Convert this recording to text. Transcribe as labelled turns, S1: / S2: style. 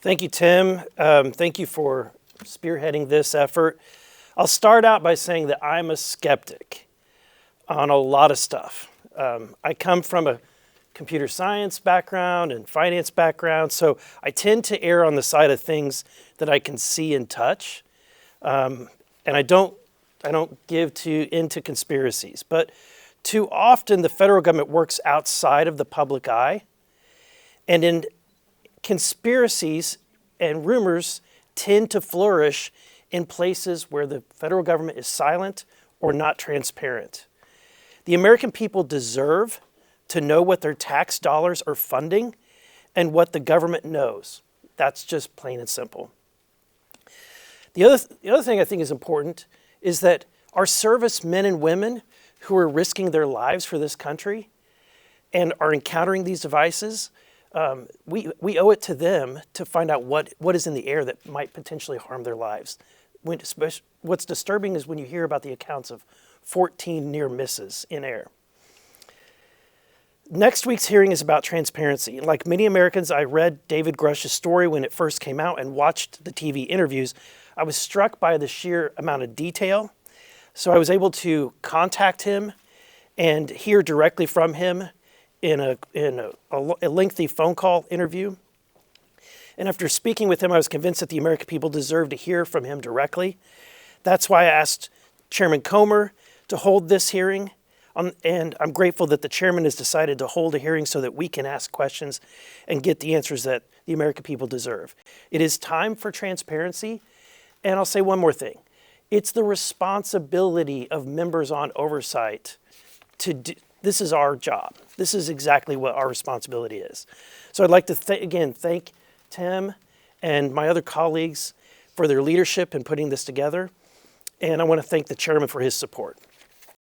S1: Thank you, Tim. Thank you for spearheading this effort. I'll start out by saying that I'm a skeptic on a lot of stuff. I come from a computer science background and finance background, so I tend to err on the side of things that I can see and touch. And I don't give into conspiracies. But too often the federal government works outside of the public eye. And in conspiracies and rumors tend to flourish in places where the federal government is silent or not transparent. The American people deserve to know what their tax dollars are funding and what the government knows. That's just plain and simple. The other thing I think is important is that our servicemen and women who are risking their lives for this country and are encountering these devices, we owe it to them to find out what is in the air that might potentially harm their lives. What's disturbing is when you hear about the accounts of 14 near misses in air. Next week's hearing is about transparency. Like many Americans, I read David Grush's story when it first came out and watched the TV interviews. I was struck by the sheer amount of detail. So I was able to contact him and hear directly from him in a lengthy phone call interview. And after speaking with him, I was convinced that the American people deserve to hear from him directly. That's why I asked Chairman Comer to hold this hearing. And I'm grateful that the chairman has decided to hold a hearing so that we can ask questions and get the answers that the American people deserve. It is time for transparency. And I'll say one more thing. It's the responsibility of members on oversight to do. This is our job. This is exactly what our responsibility is. So I'd like to again thank Tim and my other colleagues for their leadership in putting this together. And I want to thank the chairman for his support.